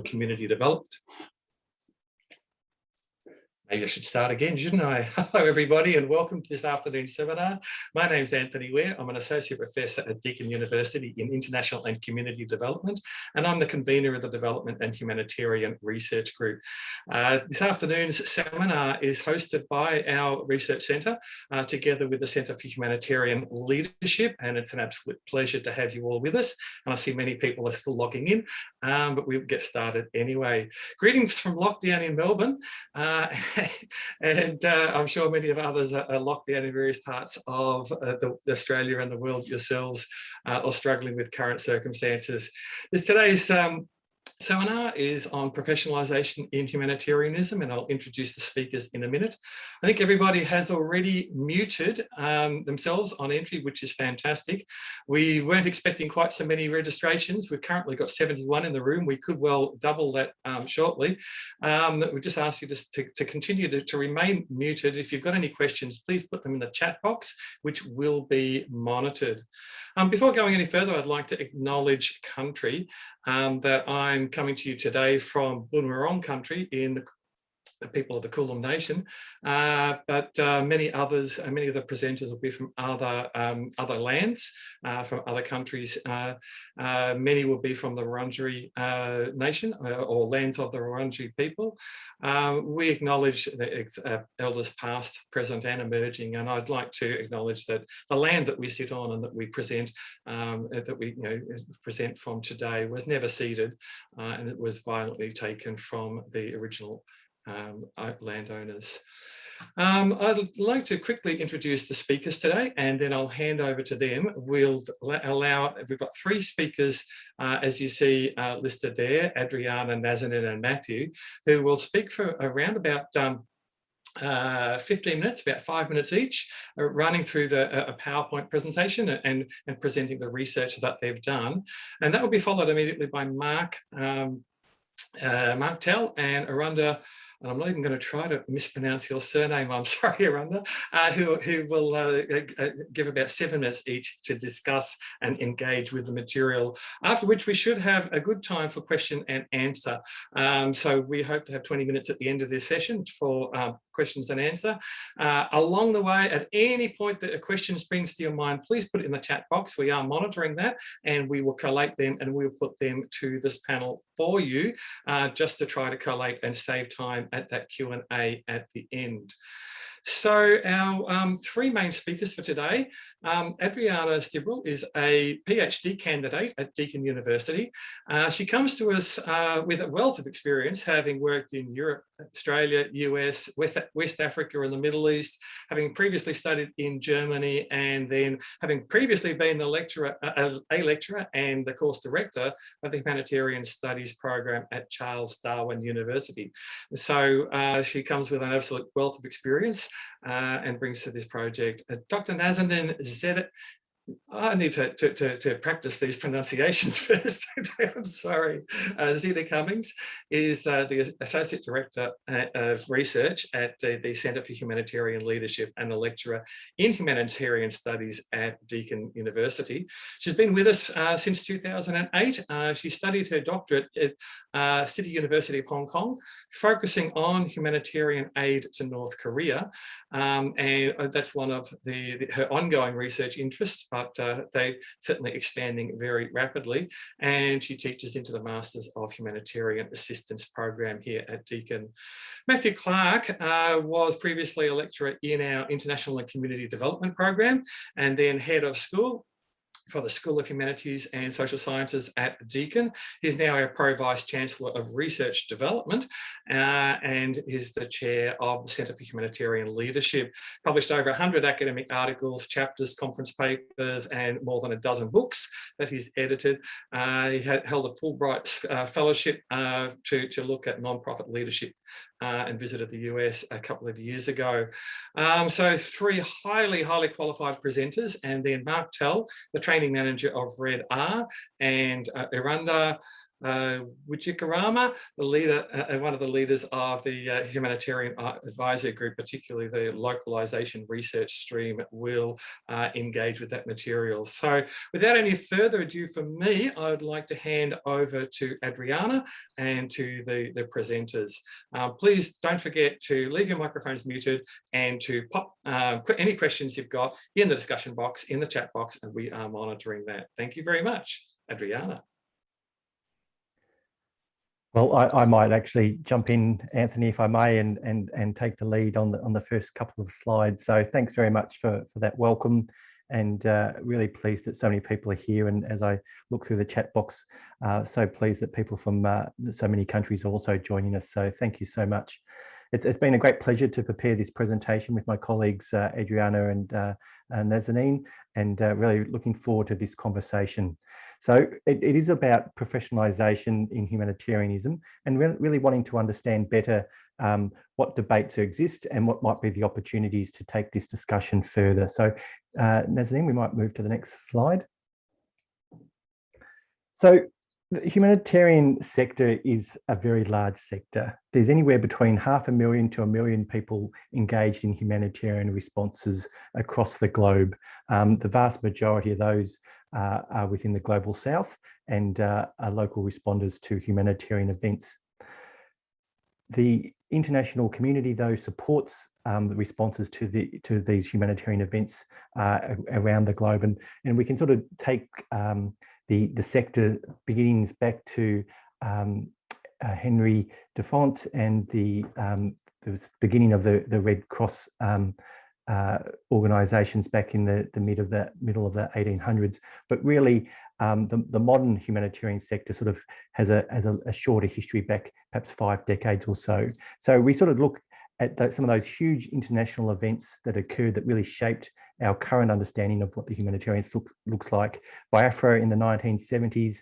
community development. Maybe I should start again, shouldn't I? Hello, everybody, and welcome to this afternoon's seminar. My name's Anthony Ware. I'm an Associate Professor at Deakin University in International and Community Development, and I'm the convener of the Development and Humanitarian Research Group. This afternoon's seminar is hosted by our Research Centre, together with the Centre for Humanitarian Leadership, and it's an absolute pleasure to have you all with us. And I see many people are still logging in, but we'll get started anyway. Greetings from lockdown in Melbourne. And I'm sure many of others are locked down in various parts of Australia and the world yourselves, or struggling with current circumstances. Today's seminar is on professionalisation in humanitarianism, and I'll introduce the speakers in a minute. I think everybody has already muted themselves on entry, which is fantastic. We weren't expecting quite so many registrations. We've currently got 71 in the room. We could well double that shortly. We just ask you to continue to remain muted. If you've got any questions, please put them in the chat box, which will be monitored. Before going any further, I'd like to acknowledge country, that I'm coming to you today from Boonwurrung country in the people of the Kulin Nation, but many others, many of the presenters will be from other lands, from other countries. Many will be from the Wurundjeri Nation, or lands of the Wurundjeri people. We acknowledge the elders past, present and emerging, and I'd like to acknowledge that the land that we sit on and that we present, present from today was never ceded, and it was violently taken from the original landowners. I'd like to quickly introduce the speakers today, and then I'll hand over to them. We've got three speakers, as you see listed there, Adriana, Nazanin and Matthew, who will speak for around about 15 minutes, about 5 minutes each, running through a PowerPoint presentation and presenting the research that they've done. And that will be followed immediately by Mark Tell and Arunda, and I'm not even going to try to mispronounce your surname, I'm sorry, Arunda, who will give about 7 minutes each to discuss and engage with the material, after which we should have a good time for question and answer. So we hope to have 20 minutes at the end of this session for questions and answer. Along the way, at any point that a question springs to your mind, please put it in the chat box. We are monitoring that, and we will collate them and we'll put them to this panel for you, just to try to collate and save time at that Q&A at the end. So our three main speakers for today, Adriana Stibril is a PhD candidate at Deakin University. She comes to us with a wealth of experience, having worked in Europe, Australia, US, West Africa and the Middle East, having previously studied in Germany, and then having previously been the lecturer, a lecturer and the course director of the Humanitarian Studies program at Charles Darwin University. So she comes with an absolute wealth of experience and brings to this project. Dr. Nazanin Zed, I need to practice these pronunciations first. I'm sorry. Zita Cummings is the Associate Director of Research at the Centre for Humanitarian Leadership and a lecturer in Humanitarian Studies at Deakin University. She's been with us since 2008. She studied her doctorate at City University of Hong Kong, focusing on humanitarian aid to North Korea. And that's one of her ongoing research interests, but they're certainly expanding very rapidly. And she teaches into the Masters of Humanitarian Assistance program here at Deakin. Matthew Clark was previously a lecturer in our International and Community Development program, and then head of school for the School of Humanities and Social Sciences at Deakin. He's now our Pro Vice Chancellor of Research Development and is the chair of the Centre for Humanitarian Leadership. Published over 100 academic articles, chapters, conference papers, and more than a dozen books that he's edited. He held a Fulbright fellowship to look at non-profit leadership and visited the US a couple of years ago. So three highly qualified presenters, and then Mark Tell, the training manager of Red R, and Arunda Wijikarama, the leader, one of the leaders of the Humanitarian Advisory Group, particularly the localization research stream, will engage with that material. So without any further ado from me, I would like to hand over to Adriana and to the presenters. Please don't forget to leave your microphones muted and to pop any questions you've got in the discussion box, in the chat box, and we are monitoring that. Thank you very much. Adriana. Well, I might actually jump in, Anthony, if I may, and take the lead on the first couple of slides. So thanks very much for that welcome, and really pleased that so many people are here. And as I look through the chat box, so pleased that people from so many countries are also joining us. So thank you so much. It's been a great pleasure to prepare this presentation with my colleagues Adriana and Nazanin, and really looking forward to this conversation. So it is about professionalisation in humanitarianism, and really wanting to understand better what debates exist and what might be the opportunities to take this discussion further. So Nazanin, we might move to the next slide. So the humanitarian sector is a very large sector. There's anywhere between 500,000 to 1 million people engaged in humanitarian responses across the globe. The vast majority of those are within the global south and are local responders to humanitarian events. The international community, though, supports the responses to these humanitarian events around the globe, and we can sort of take the sector beginnings back to Henry Defont and the beginning of the Red Cross organisations back in the middle of the 1800s. But really, the modern humanitarian sector sort of has a shorter history back, perhaps 5 decades or so. So we sort of look at some of those huge international events that occurred that really shaped our current understanding of what the humanitarian looks like. Biafra in the 1970s,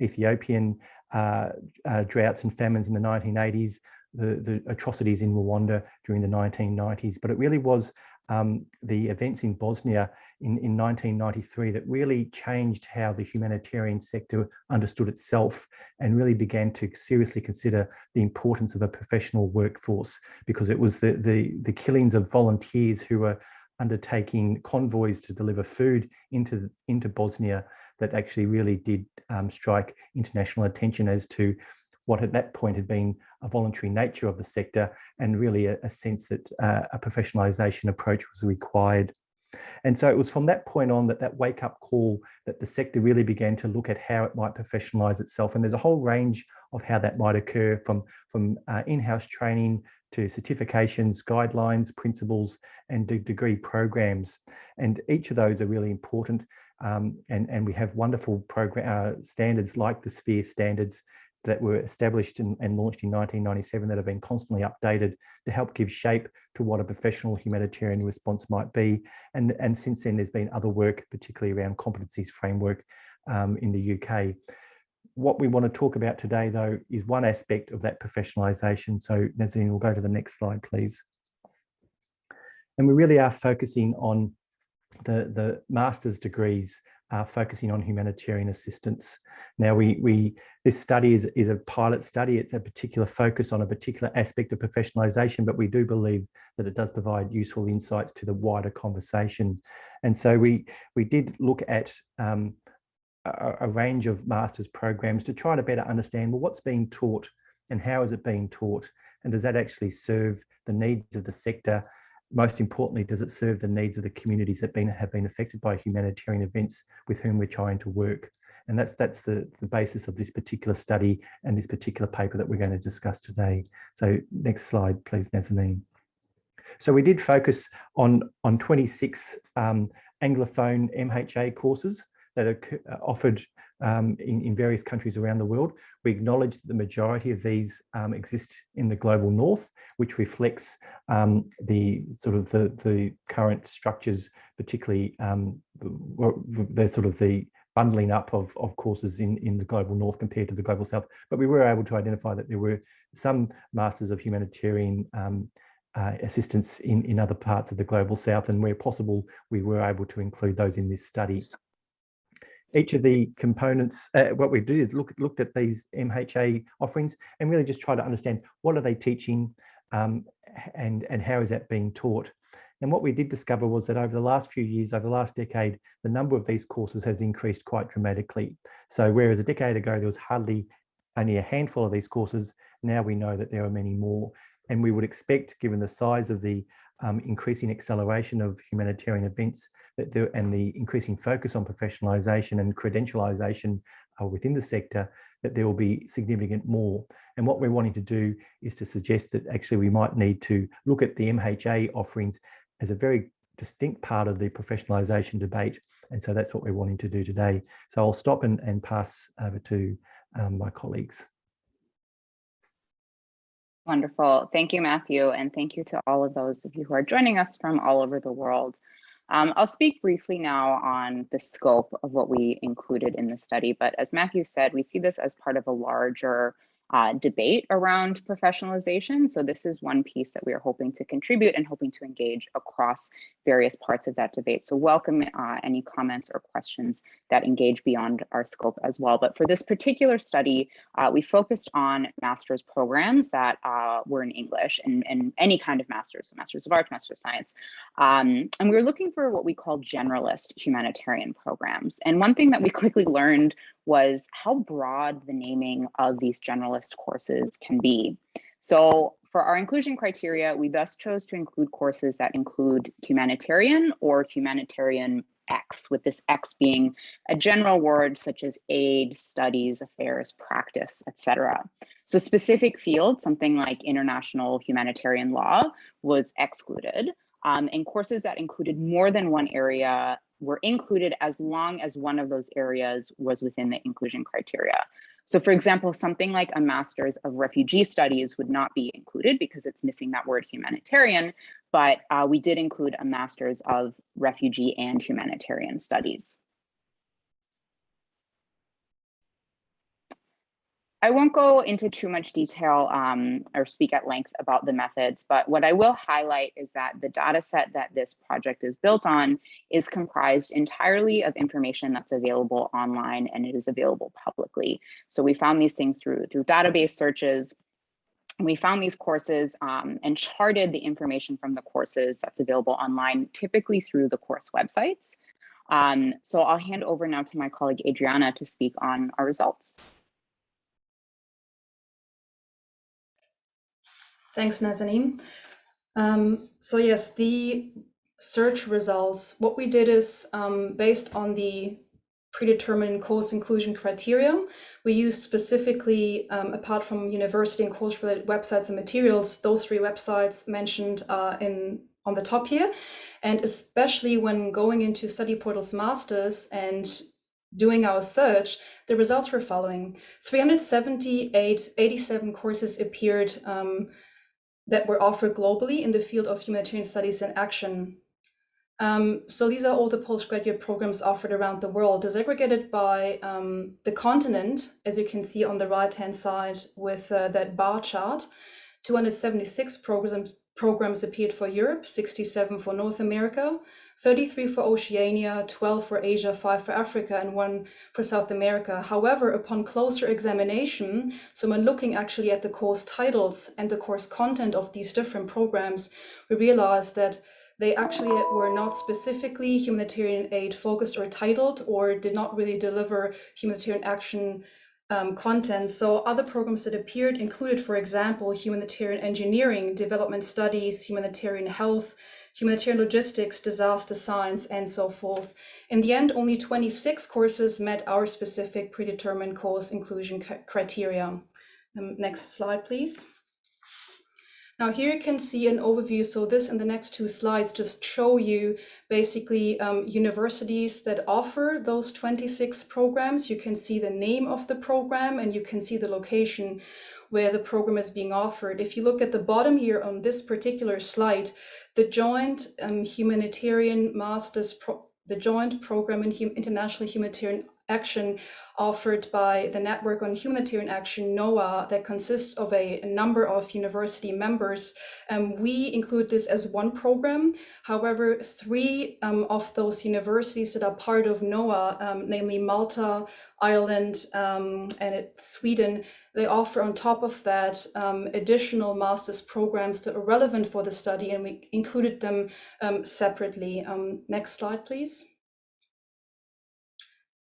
Ethiopian droughts and famines in the 1980s, the atrocities in Rwanda during the 1990s. But it really was the events in Bosnia in 1993 that really changed how the humanitarian sector understood itself, and really began to seriously consider the importance of a professional workforce, because it was the killings of volunteers who were undertaking convoys to deliver food into Bosnia that actually really did strike international attention as to what at that point had been a voluntary nature of the sector, and really a sense that a professionalisation approach was required. And so it was from that point on that wake-up call that the sector really began to look at how it might professionalise itself. And there's a whole range of how that might occur, from in-house training to certifications, guidelines, principles, and degree programs. And each of those are really important. And we have wonderful standards like the Sphere standards that were established and launched in 1997 that have been constantly updated to help give shape to what a professional humanitarian response might be. And since then, there's been other work, particularly around competencies framework in the UK. What we want to talk about today, though, is one aspect of that professionalisation. So Nazine, we'll go to the next slide, please. And we really are focusing on the master's degrees, focusing on humanitarian assistance. Now, this study is a pilot study. It's a particular focus on a particular aspect of professionalisation, but we do believe that it does provide useful insights to the wider conversation. And so we did look at a range of master's programs to try to better understand, well, what's being taught and how is it being taught? And does that actually serve the needs of the sector? Most importantly, does it serve the needs of the communities that have been affected by humanitarian events with whom we're trying to work? And that's the basis of this particular study and this particular paper that we're going to discuss today. So next slide, please, Nazanin. So we did focus on 26 Anglophone MHA courses that are offered in various countries around the world. We acknowledge that the majority of these exist in the global north, which reflects the current structures, particularly the bundling up of courses in the global north compared to the global south. But we were able to identify that there were some Masters of Humanitarian assistance in other parts of the global south, and where possible, we were able to include those in this study. each of the components, what we did is looked at these MHA offerings and really just try to understand what are they teaching and how is that being taught. And what we did discover was that over the last few years, over the last decade, the number of these courses has increased quite dramatically. So whereas a decade ago, there was hardly only a handful of these courses, now we know that there are many more. And we would expect, given the size of the increasing acceleration of humanitarian events and the increasing focus on professionalisation and credentialisation within the sector, that there will be significant more. And what we're wanting to do is to suggest that actually we might need to look at the MHA offerings as a very distinct part of the professionalisation debate. And so that's what we're wanting to do today. So I'll stop and pass over to my colleagues. Wonderful. Thank you, Matthew. And thank you to all of those of you who are joining us from all over the world. I'll speak briefly now on the scope of what we included in the study. But as Matthew said, we see this as part of a larger debate around professionalization. So this is one piece that we are hoping to contribute and hoping to engage across various parts of that debate. So welcome any comments or questions that engage beyond our scope as well. But for this particular study, we focused on master's programs that were in English and any kind of master's, so Masters of Arts, Master of Science. And we were looking for what we call generalist humanitarian programs. And one thing that we quickly learned was how broad the naming of these generalist courses can be. So for our inclusion criteria, we thus chose to include courses that include humanitarian or humanitarian X, with this X being a general word such as aid, studies, affairs, practice, etc. So specific fields, something like international humanitarian law, was excluded. And courses that included more than one area were included as long as one of those areas was within the inclusion criteria. So for example, something like a Master's of Refugee Studies would not be included because it's missing that word humanitarian, but we did include a Master's of Refugee and Humanitarian Studies. I won't go into too much detail or speak at length about the methods, but what I will highlight is that the data set that this project is built on is comprised entirely of information that's available online, and it is available publicly. So we found these things through database searches. We found these courses and charted the information from the courses that's available online, typically through the course websites. So I'll hand over now to my colleague Adriana to speak on our results. Thanks, Nazanin. So yes, the search results, what we did is based on the predetermined course inclusion criteria, we used specifically, apart from university and course-related websites and materials, those 3 websites mentioned on the top here. And especially when going into Study Portal's Masters and doing our search, the results were following. 387 courses appeared that were offered globally in the field of humanitarian studies and action. So these are all the postgraduate programs offered around the world, disaggregated by the continent, as you can see on the right-hand side with that bar chart. 276 programs appeared for Europe, 67 for North America, 33 for Oceania, 12 for Asia, 5 for Africa, and 1 for South America. However, upon closer examination, so when looking actually at the course titles and the course content of these different programs, we realized that they actually were not specifically humanitarian aid focused or titled, or did not really deliver humanitarian action content. So other programs that appeared included, for example, humanitarian engineering, development studies, humanitarian health, humanitarian logistics, disaster science, and so forth. In the end, only 26 courses met our specific predetermined course inclusion criteria. Next slide, please. Now here you can see an overview. So this and the next 2 slides just show you basically universities that offer those 26 programs. You can see the name of the program and you can see the location where the program is being offered. If you look at the bottom here on this particular slide, the joint humanitarian masters, the joint program in international humanitarian action offered by the Network on Humanitarian Action, NOAA, that consists of a number of university members. We include this as one program. However, 3 of those universities that are part of NOAA, namely Malta, Ireland, and Sweden, they offer on top of that additional master's programs that are relevant for the study, and we included them separately. Next slide, please.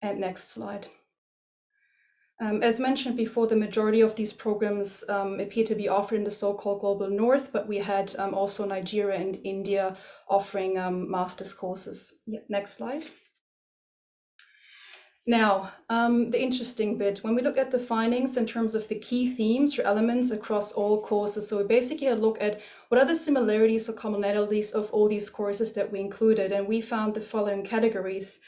And next slide. As mentioned before, the majority of these programs appear to be offered in the so-called Global North, but we had also Nigeria and India offering master's courses. Yeah, next slide. Now, the interesting bit, when we look at the findings in terms of the key themes or elements across all courses, so we basically had a look at what are the similarities or commonalities of all these courses that we included, and we found the following categories,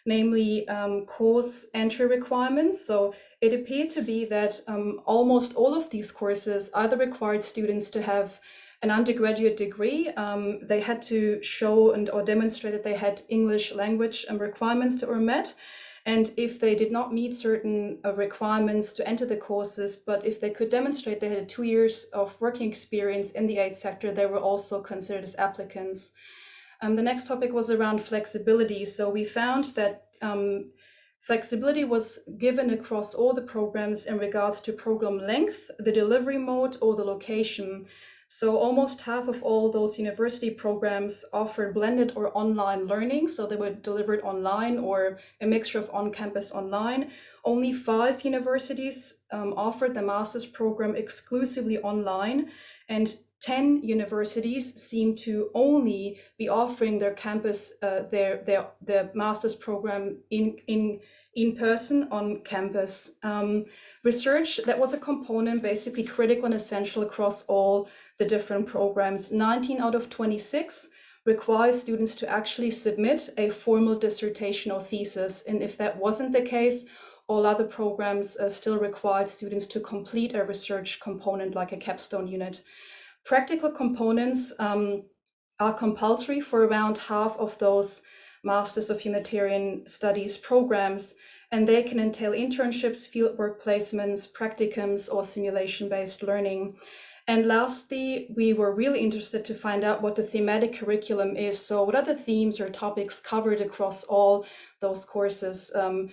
namely course entry requirements. So it appeared to be that almost all of these courses either required students to have an undergraduate degree. They had to show or demonstrate that they had English language requirements that were met. And if they did not meet certain requirements to enter the courses, but if they could demonstrate they had 2 years of working experience in the aid sector, they were also considered as applicants. The next topic was around flexibility. So we found that flexibility was given across all the programs in regards to program length, the delivery mode, or the location. So almost half of all those university programs offered blended or online learning. So they were delivered online or a mixture of on-campus online. Only 5 universities offered the master's program exclusively online, and 10 universities seem to only be offering their campus, their master's program in person on campus. Research, that was a component basically critical and essential across all the different programs. 19 out of 26 require students to actually submit a formal dissertation or thesis. And if that wasn't the case, all other programs still required students to complete a research component like a capstone unit. Practical components are compulsory for around half of those Masters of Humanitarian Studies programs, and they can entail internships, fieldwork placements, practicums, or simulation-based learning. And lastly, we were really interested to find out what the thematic curriculum is. So what are the themes or topics covered across all those courses,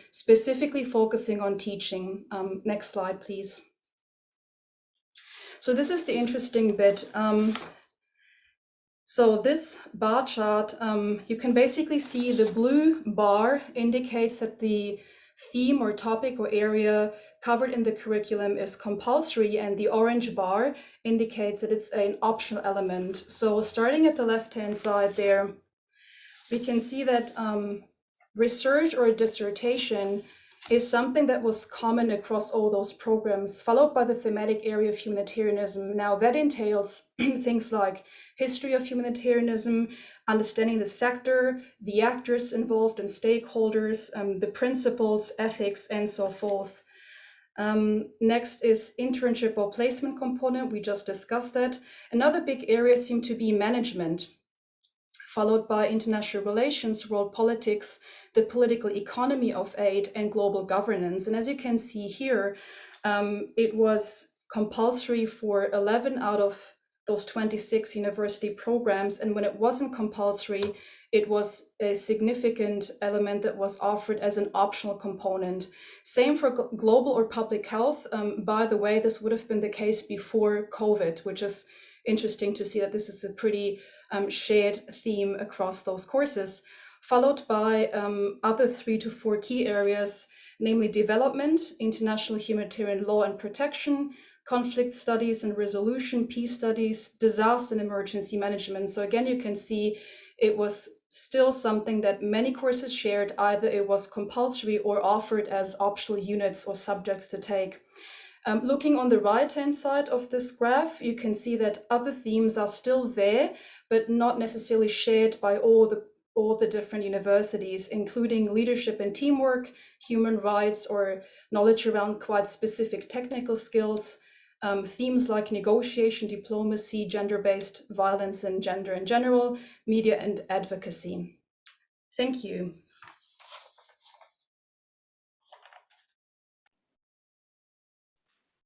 specifically focusing on teaching? Next slide, please. So this is the interesting bit. So this bar chart, you can basically see the blue bar indicates that the theme or topic or area covered in the curriculum is compulsory, and the orange bar indicates that it's an optional element. So starting at the left-hand side there, we can see that research or dissertation is something that was common across all those programs, followed by the thematic area of humanitarianism. Now that entails things like history of humanitarianism, understanding the sector, the actors involved and stakeholders, the principles, ethics, and so forth. Next is internship or placement component. We just discussed that. Another big area seemed to be management, followed by international relations, world politics, the political economy of aid, and global governance. And as you can see here, it was compulsory for 11 out of those 26 university programs. And when it wasn't compulsory, it was a significant element that was offered as an optional component. Same for global or public health. By the way, this would have been the case before COVID, which is interesting to see that this is a pretty shared theme across those courses, followed by other 3 to 4 key areas, namely development, international humanitarian law and protection, conflict studies and resolution, peace studies, disaster and emergency management. So again, you can see it was still something that many courses shared. Either it was compulsory or offered as optional units or subjects to take. Looking on the right-hand side of this graph, you can see that other themes are still there, but not necessarily shared by all the different universities, including leadership and teamwork, human rights, or knowledge around quite specific technical skills, themes like negotiation, diplomacy, gender-based violence and gender in general, media and advocacy. Thank you.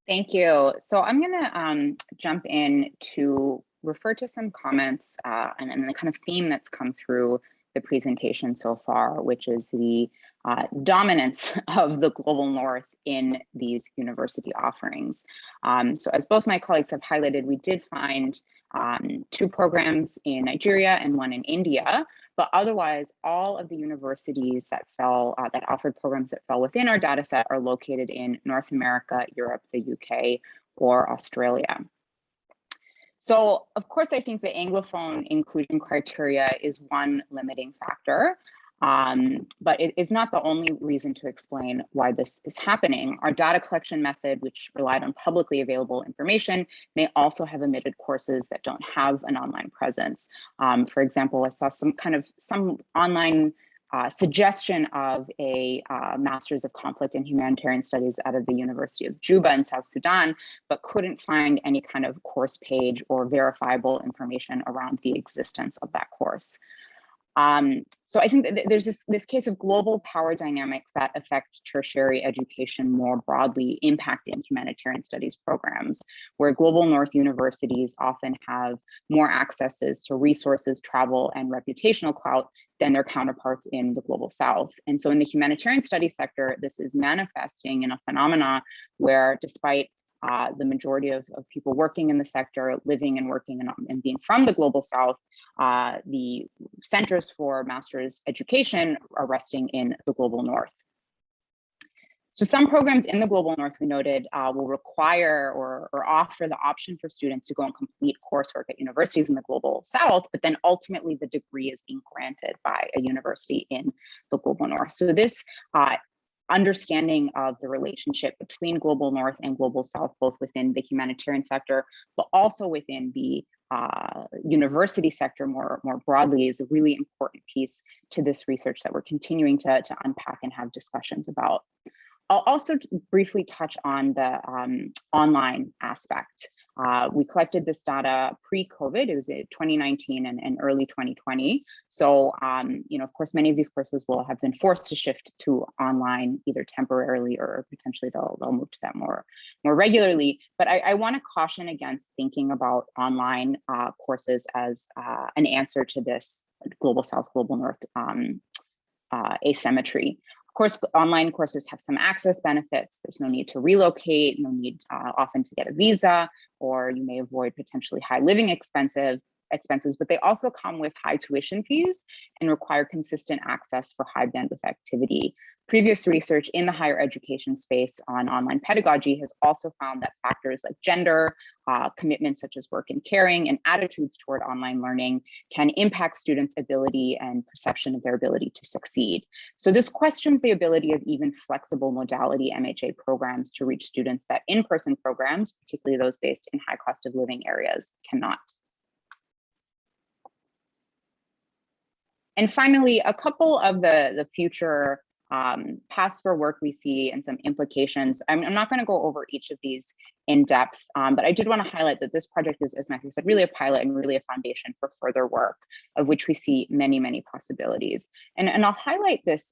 Thank you. So I'm going to jump in to refer to some comments and the kind of theme that's come through the presentation so far, which is the dominance of the global north in these university offerings. So as both my colleagues have highlighted, we did find 2 programs in Nigeria and 1 in India, but otherwise all of the universities that offered programs that fell within our data set are located in North America, Europe, the UK, or Australia. So of course, I think the Anglophone inclusion criteria is one limiting factor, but it is not the only reason to explain why this is happening. Our data collection method, which relied on publicly available information, may also have omitted courses that don't have an online presence. For example, I saw some online suggestion of a Master's of Conflict and Humanitarian Studies out of the University of Juba in South Sudan, but couldn't find any kind of course page or verifiable information around the existence of that course. So I think that there's this case of global power dynamics that affect tertiary education more broadly impacting humanitarian studies programs, where global north universities often have more accesses to resources, travel, and reputational clout than their counterparts in the global south. And so in the humanitarian studies sector, this is manifesting in a phenomena where, despite the majority of people working in the sector, living and working and being from the global south, the centers for master's education are resting in the global north. So some programs in the global north, we noted, will require or offer the option for students to go and complete coursework at universities in the global south, but then ultimately the degree is being granted by a university in the global north. So this understanding of the relationship between global north and global south, both within the humanitarian sector, but also within the university sector more broadly, is a really important piece to this research that we're continuing to unpack and have discussions about. I'll also briefly touch on the online aspect. We collected this data pre-COVID. It was in 2019 and early 2020. So, of course, many of these courses will have been forced to shift to online, either temporarily or potentially they'll move to that more regularly. But I want to caution against thinking about online courses as an answer to this global south, global north asymmetry. Of course, online courses have some access benefits. There's no need to relocate, no need often to get a visa, or you may avoid potentially high living expenses, but they also come with high tuition fees and require consistent access for high bandwidth activity. Previous research in the higher education space on online pedagogy has also found that factors like gender, commitments such as work and caring, and attitudes toward online learning can impact students' ability and perception of their ability to succeed. So this questions the ability of even flexible modality MHA programs to reach students that in-person programs, particularly those based in high cost of living areas, cannot. And finally, a couple of the future paths for work we see and some implications. I'm not going to go over each of these in depth, but I did want to highlight that this project is, as Matthew said, really a pilot and really a foundation for further work, of which we see many, many possibilities. And I'll highlight this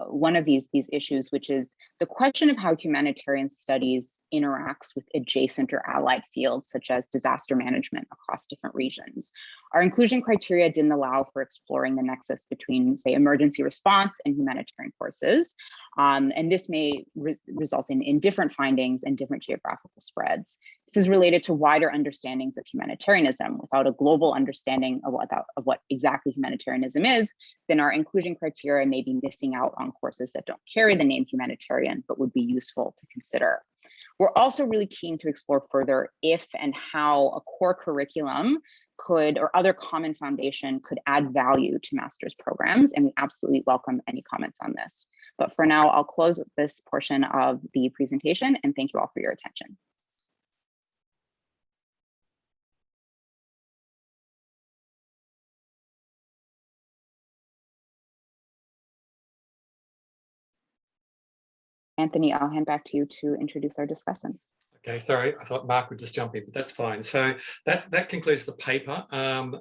one of these issues, which is the question of how humanitarian studies interacts with adjacent or allied fields, such as disaster management across different regions. Our inclusion criteria didn't allow for exploring the nexus between, say, emergency response and humanitarian courses. And this may result in different findings and different geographical spreads. This is related to wider understandings of humanitarianism. Without a global understanding of what exactly humanitarianism is, then our inclusion criteria may be missing out on courses that don't carry the name humanitarian, but would be useful to consider. We're also really keen to explore further if and how a core curriculum could, or other common foundation could add value to master's programs, and we absolutely welcome any comments on this. But for now, I'll close this portion of the presentation, and thank you all for your attention. Anthony, I'll hand back to you to introduce our discussants. Okay, sorry, I thought Mark would just jump in, but that's fine. So that concludes the paper.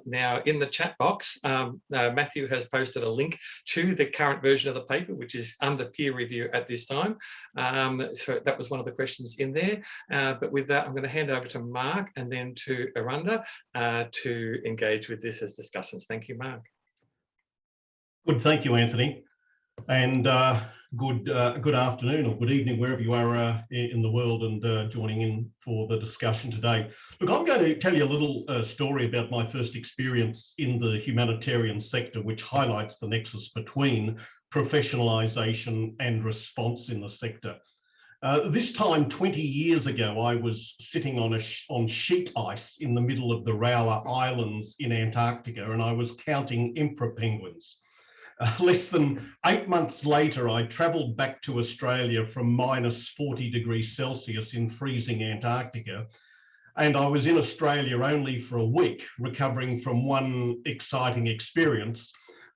Now, in the chat box, Matthew has posted a link to the current version of the paper, which is under peer review at this time. So that was one of the questions in there. But with that, I'm going to hand over to Mark and then to Aranda to engage with this as discussants. Thank you, Mark. Good, thank you, Anthony. And good afternoon or good evening, wherever you are in the world and joining in for the discussion today. Look, I'm going to tell you a little story about my first experience in the humanitarian sector, which highlights the nexus between professionalisation and response in the sector. This time 20 years ago, I was sitting on sheet ice in the middle of the Raoua Islands in Antarctica, and I was counting emperor penguins. Less than 8 months later, I travelled back to Australia from minus 40 degrees Celsius in freezing Antarctica. And I was in Australia only for a week, recovering from one exciting experience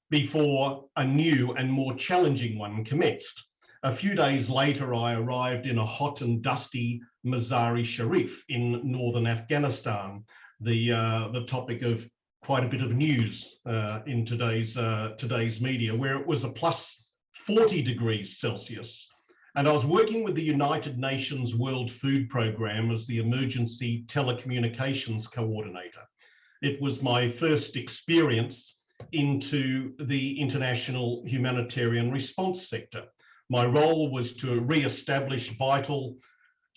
before a new and more challenging one commenced. A few days later, I arrived in a hot and dusty Mazar-e Sharif in northern Afghanistan, the topic of quite a bit of news in today's media, where it was a plus 40 degrees Celsius. And I was working with the United Nations World Food Programme as the Emergency Telecommunications Coordinator. It was my first experience into the international humanitarian response sector. My role was to re-establish vital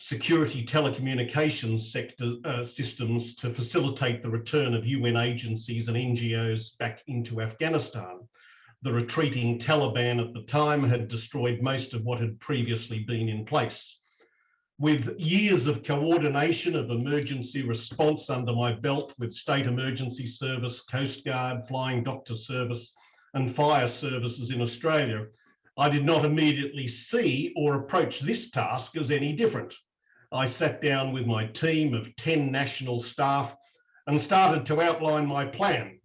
security telecommunications sector systems to facilitate the return of UN agencies and NGOs back into Afghanistan. The retreating Taliban at the time had destroyed most of what had previously been in place. With years of coordination of emergency response under my belt with State Emergency Service, Coast Guard, Flying Doctor Service and Fire Services in Australia, I did not immediately see or approach this task as any different. I sat down with my team of 10 national staff and started to outline my plan.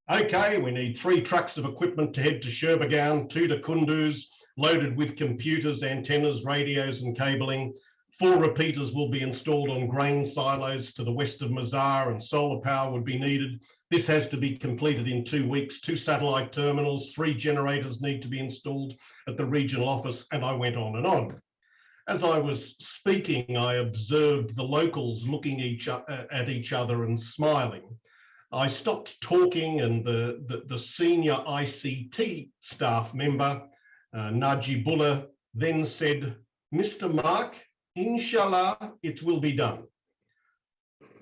Okay, we need 3 trucks of equipment to head to Shurbagan, 2 to Kunduz, loaded with computers, antennas, radios and cabling. 4 repeaters will be installed on grain silos to the west of Mazar, and solar power would be needed. This has to be completed in 2 weeks. 2 satellite terminals, 3 generators need to be installed at the regional office, and I went on and on. As I was speaking, I observed the locals looking at each other and smiling. I stopped talking, and the senior ICT staff member, Najibullah, then said, "Mr. Mark, inshallah, it will be done."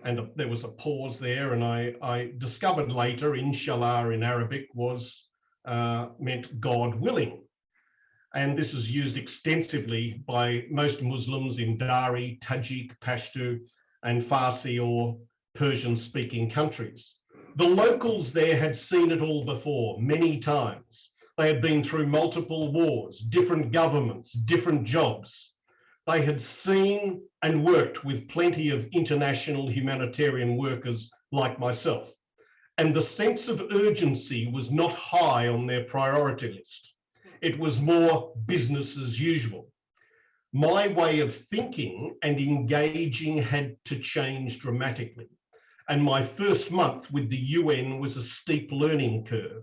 And there was a pause there, and I discovered later, inshallah in Arabic meant God willing. And this is used extensively by most Muslims in Dari, Tajik, Pashto, and Farsi or Persian-speaking countries. The locals there had seen it all before, many times. They had been through multiple wars, different governments, different jobs. They had seen and worked with plenty of international humanitarian workers like myself. And the sense of urgency was not high on their priority list. It was more business as usual. My way of thinking and engaging had to change dramatically. And my first month with the UN was a steep learning curve.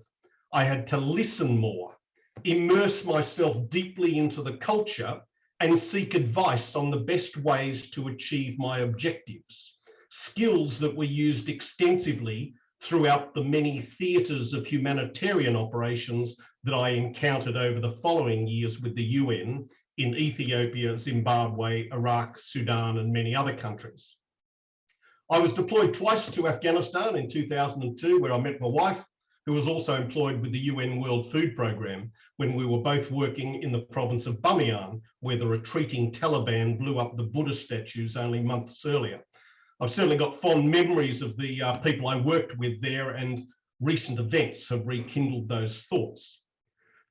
I had to listen more, immerse myself deeply into the culture, and seek advice on the best ways to achieve my objectives. Skills that were used extensively throughout the many theatres of humanitarian operations that I encountered over the following years with the UN in Ethiopia, Zimbabwe, Iraq, Sudan, and many other countries. I was deployed twice to Afghanistan in 2002, where I met my wife, who was also employed with the UN World Food Programme, when we were both working in the province of Bamiyan, where the retreating Taliban blew up the Buddha statues only months earlier. I've certainly got fond memories of the people I worked with there, and recent events have rekindled those thoughts.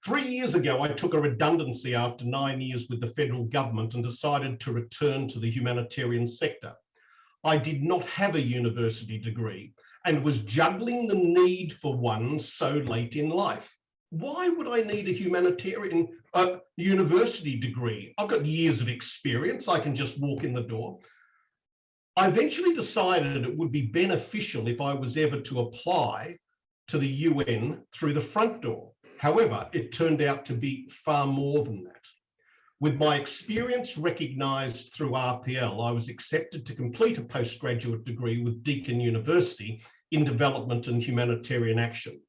3 years ago, I took a redundancy after 9 years with the federal government and decided to return to the humanitarian sector. I did not have a university degree and was juggling the need for one so late in life. Why would I need a humanitarian university degree? I've got years of experience. I can just walk in the door. I eventually decided it would be beneficial if I was ever to apply to the UN through the front door. However, it turned out to be far more than that. With my experience recognised through RPL, I was accepted to complete a postgraduate degree with Deakin University in Development and Humanitarian Action.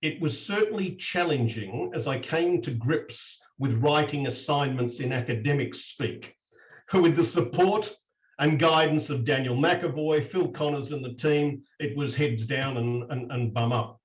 It was certainly challenging as I came to grips with writing assignments in academic speak. With the support and guidance of Daniel McAvoy, Phil Connors and the team, it was heads down and bum up.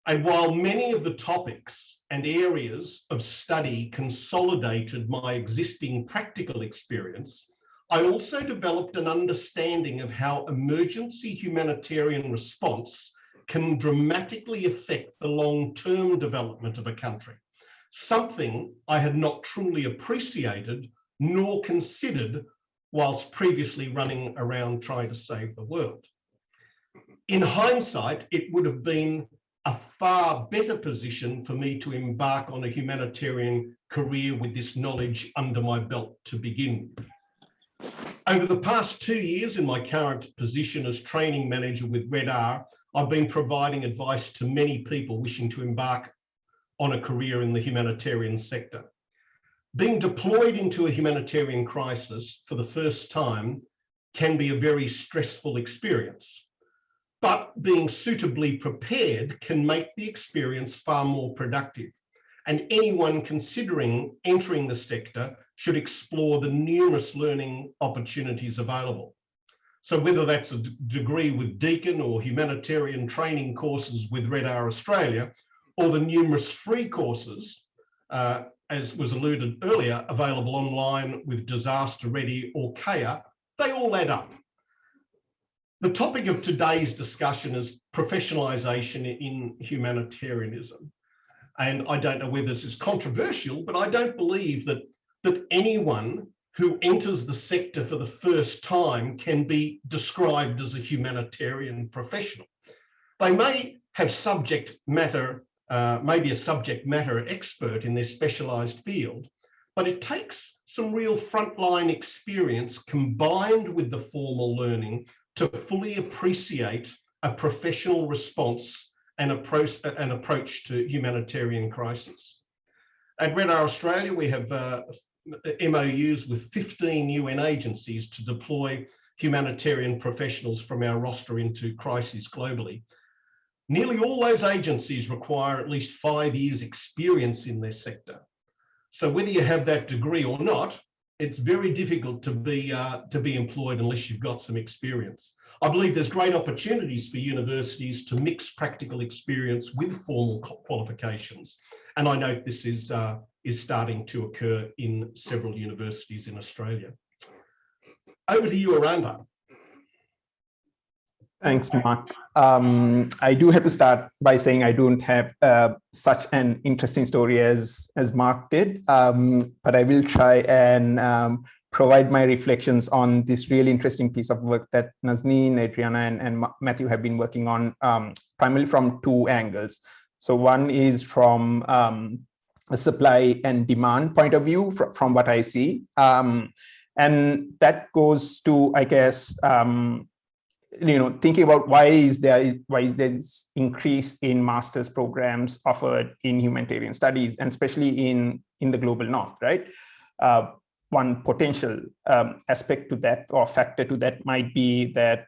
And while many of the topics and areas of study consolidated my existing practical experience, I also developed an understanding of how emergency humanitarian response can dramatically affect the long-term development of a country, something I had not truly appreciated nor considered whilst previously running around trying to save the world. In hindsight, it would have been a far better position for me to embark on a humanitarian career with this knowledge under my belt to begin with. Over the past 2 years in my current position as training manager with Red R, I've been providing advice to many people wishing to embark on a career in the humanitarian sector. Being deployed into a humanitarian crisis for the first time can be a very stressful experience, but being suitably prepared can make the experience far more productive. And anyone considering entering the sector should explore the numerous learning opportunities available. So whether that's a degree with Deakin or humanitarian training courses with Red R Australia, or the numerous free courses, as was alluded earlier, available online with Disaster Ready or KAYA, they all add up. The topic of today's discussion is professionalisation in humanitarianism. And I don't know whether this is controversial, but I don't believe that anyone who enters the sector for the first time can be described as a humanitarian professional. They may have subject matter, maybe a subject matter expert in their specialised field, but it takes some real frontline experience combined with the formal learning to fully appreciate a professional response and approach to humanitarian crises. At Red R Australia, we have MOUs with 15 UN agencies to deploy humanitarian professionals from our roster into crises globally. Nearly all those agencies require at least 5 years experience in their sector. So whether you have that degree or not, it's very difficult to be employed unless you've got some experience. I believe there's great opportunities for universities to mix practical experience with formal qualifications. And I note this is starting to occur in several universities in Australia. Over to you, Aranda. Thanks, Mark. I do have to start by saying I don't have such an interesting story as Mark did, but I will try and provide my reflections on this really interesting piece of work that Nazneen, Adriana, and Matthew have been working on, primarily from 2 angles. So one is from a supply and demand point of view, from what I see, and that goes to, I guess, thinking about why is there this increase in master's programs offered in humanitarian studies, and especially in the global north, right? One potential aspect to that, or factor to that, might be that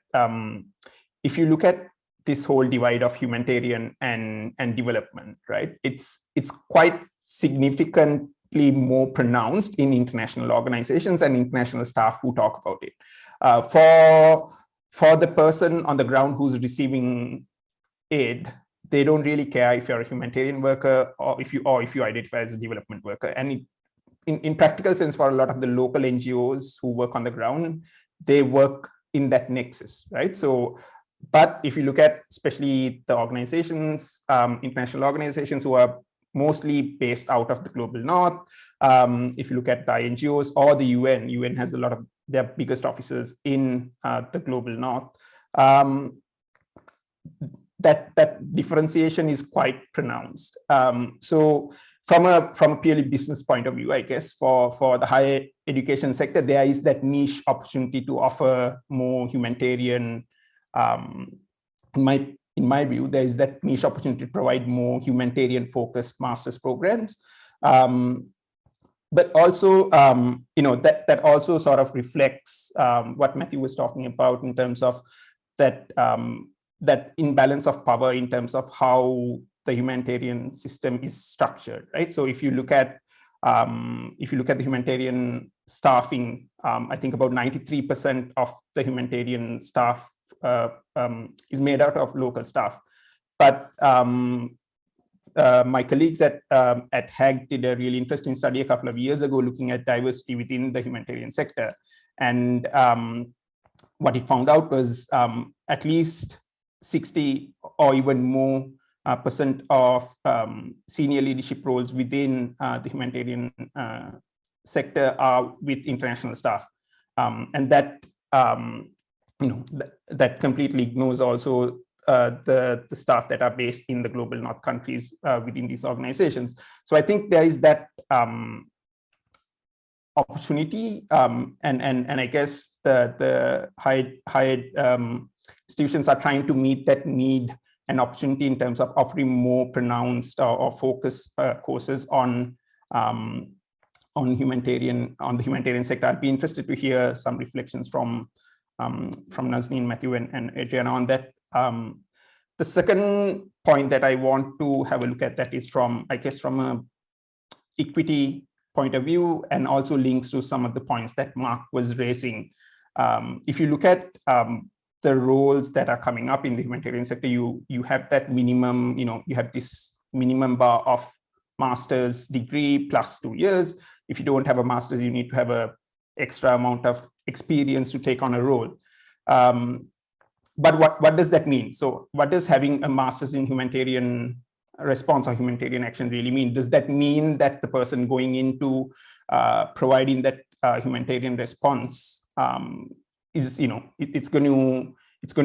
if you look at this whole divide of humanitarian and development, right, it's quite significantly more pronounced in international organizations and international staff who talk about it. For the person on the ground who's receiving aid, they don't really care if you're a humanitarian worker or if you identify as a development worker. And in practical sense, for a lot of the local NGOs who work on the ground, they work in that nexus, right? So, but if you look at especially the organizations, international organizations who are mostly based out of the global north, if you look at the NGOs or the UN has a lot of their biggest offices in the global north, that differentiation is quite pronounced. So from a purely business point of view, I guess, for the higher education sector, there is that niche opportunity to offer more humanitarian, in my view, there is that niche opportunity to provide more humanitarian focused master's programs. But also, that also sort of reflects what Matthew was talking about in terms of that that imbalance of power in terms of how the humanitarian system is structured, right? So if you look at the humanitarian staffing, I think about 93% of the humanitarian staff is made out of local staff. But my colleagues at HAG did a really interesting study a couple of years ago looking at diversity within the humanitarian sector. And what it found out was at least 60 or even more percent of senior leadership roles within the humanitarian sector are with international staff. And that, that completely ignores also the staff that are based in the global north countries within these organizations. So I think there is that opportunity, and I guess the higher institutions are trying to meet that need and opportunity in terms of offering more pronounced or focused courses on the humanitarian sector. I'd be interested to hear some reflections from Nazneen, Matthew, and Adriana on that. The second point that I want to have a look at that is from a equity point of view, and also links to some of the points that Mark was raising. If you look at the roles that are coming up in the humanitarian sector, you have that minimum, you have this minimum bar of master's degree plus 2 years. If you don't have a master's, you need to have an extra amount of experience to take on a role. But what does that mean? So what does having a master's in humanitarian response or humanitarian action really mean? Does that mean that the person going into providing that humanitarian response is, it's going to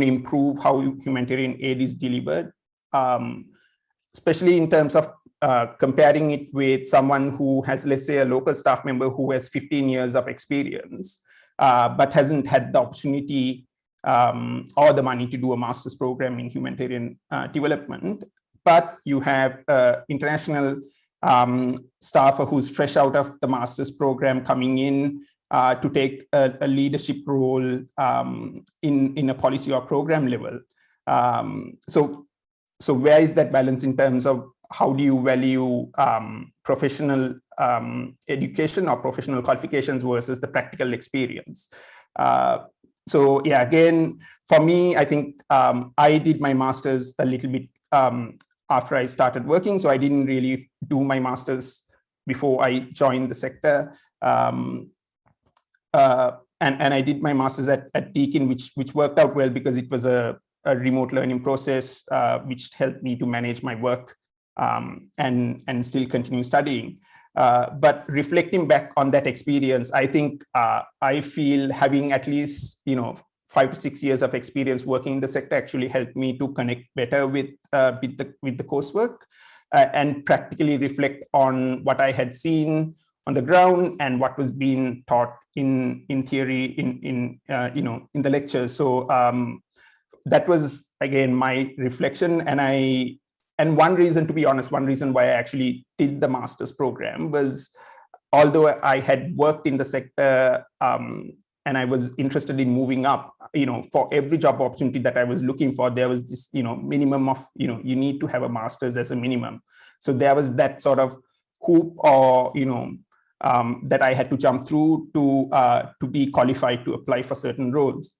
improve how humanitarian aid is delivered, especially in terms of comparing it with someone who has, let's say, a local staff member who has 15 years of experience, but hasn't had the opportunity or the money to do a master's program in humanitarian development. But you have international staffer who's fresh out of the master's program coming in to take a leadership role in a policy or program level. So where is that balance in terms of how do you value professional education or professional qualifications versus the practical experience? So yeah, again, for me, I think I did my master's a little bit after I started working. So I didn't really do my master's before I joined the sector. And I did my master's at Deakin, which worked out well because it was a remote learning process, which helped me to manage my work and still continue studying. But reflecting back on that experience, I think I feel having at least 5 to 6 years of experience working in the sector actually helped me to connect better with the coursework and practically reflect on what I had seen on the ground and what was being taught in theory in the lectures. So that was again my reflection, and one reason, to be honest, one reason why I actually did the master's program was, although I had worked in the sector and I was interested in moving up, for every job opportunity that I was looking for, there was this, minimum of, you need to have a master's as a minimum. So there was that sort of hoop or, that I had to jump through to be qualified to apply for certain roles.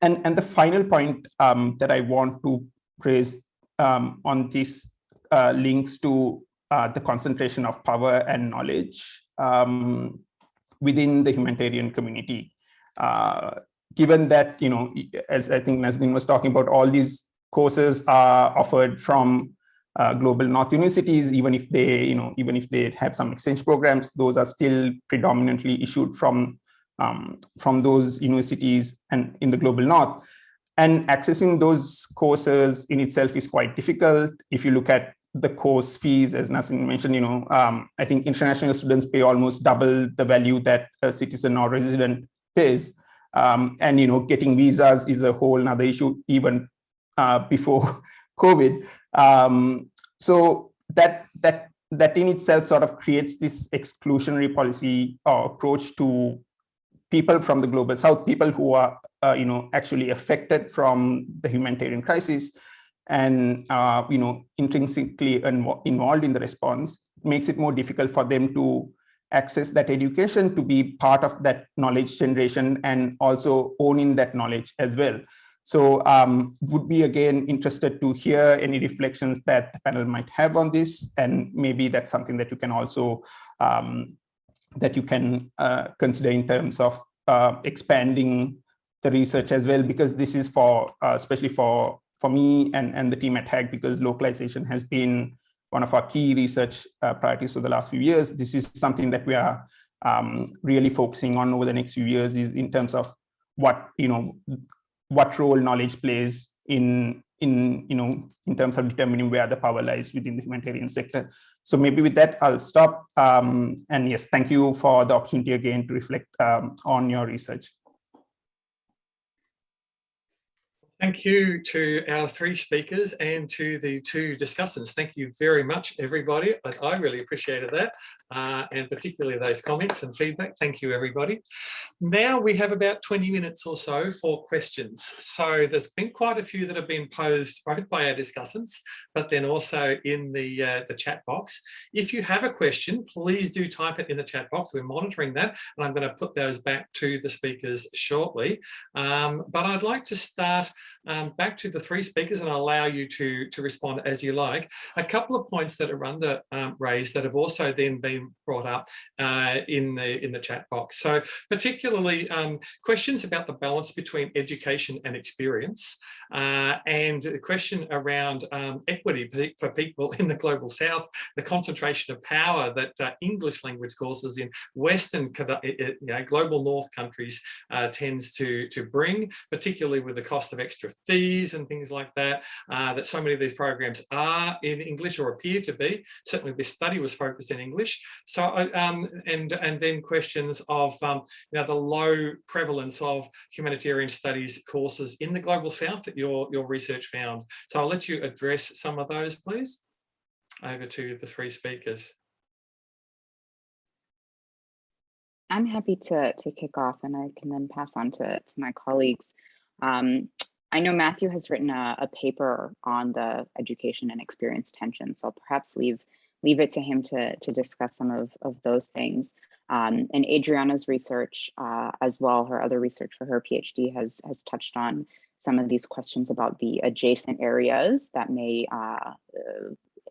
And the final point that I want to raise on this links to the concentration of power and knowledge within the humanitarian community. Given that, as I think Nazneen was talking about, all these courses are offered from global North universities, even if they have some exchange programs, those are still predominantly issued from those universities and in the global North. And accessing those courses in itself is quite difficult. If you look at the course fees, as Nasin mentioned, I think international students pay almost double the value that a citizen or resident pays. And getting visas is a whole another issue even before COVID. So that in itself sort of creates this exclusionary policy or approach to people from the global south, people who are actually affected from the humanitarian crisis and intrinsically involved in the response. Makes it more difficult for them to access that education, to be part of that knowledge generation and also owning that knowledge as well. So would be again interested to hear any reflections that the panel might have on this, and maybe that's something that you can also consider in terms of expanding the research as well, because this is for especially for me and the team at HAG, because localization has been one of our key research priorities for the last few years. This is something that we are really focusing on over the next few years, is in terms of what role knowledge plays in terms of determining where the power lies within the humanitarian sector. So maybe with that, I'll stop. And yes, thank you for the opportunity again to reflect on your research. Thank you to our three speakers and to the two discussants. Thank you very much, everybody. I really appreciated that, and particularly those comments and feedback. Thank you, everybody. Now we have about 20 minutes or so for questions. So there's been quite a few that have been posed both by our discussants, but then also in the chat box. If you have a question, please do type it in the chat box. We're monitoring that, and I'm going to put those back to the speakers shortly. But I'd like to start back to the three speakers and I'll allow you to respond as you like. A couple of points that Arunda raised that have also then been brought up in the chat box. So particularly questions about the balance between education and experience, and the question around equity for people in the global south, the concentration of power that English language courses in Western global north countries tends to bring, particularly with the cost of extra fees and things like that, that so many of these programs are in English or appear to be. Certainly this study was focused in English. So and then questions of the low prevalence of humanitarian studies courses in the global south that your research found. So I'll let you address some of those, please. Over to the three speakers. I'm happy to kick off, and I can then pass on to my colleagues. I know Matthew has written a paper on the education and experience tension, so I'll perhaps leave it to him to discuss some of those things. And Adriana's research as well, her other research for her PhD has touched on some of these questions about the adjacent areas that may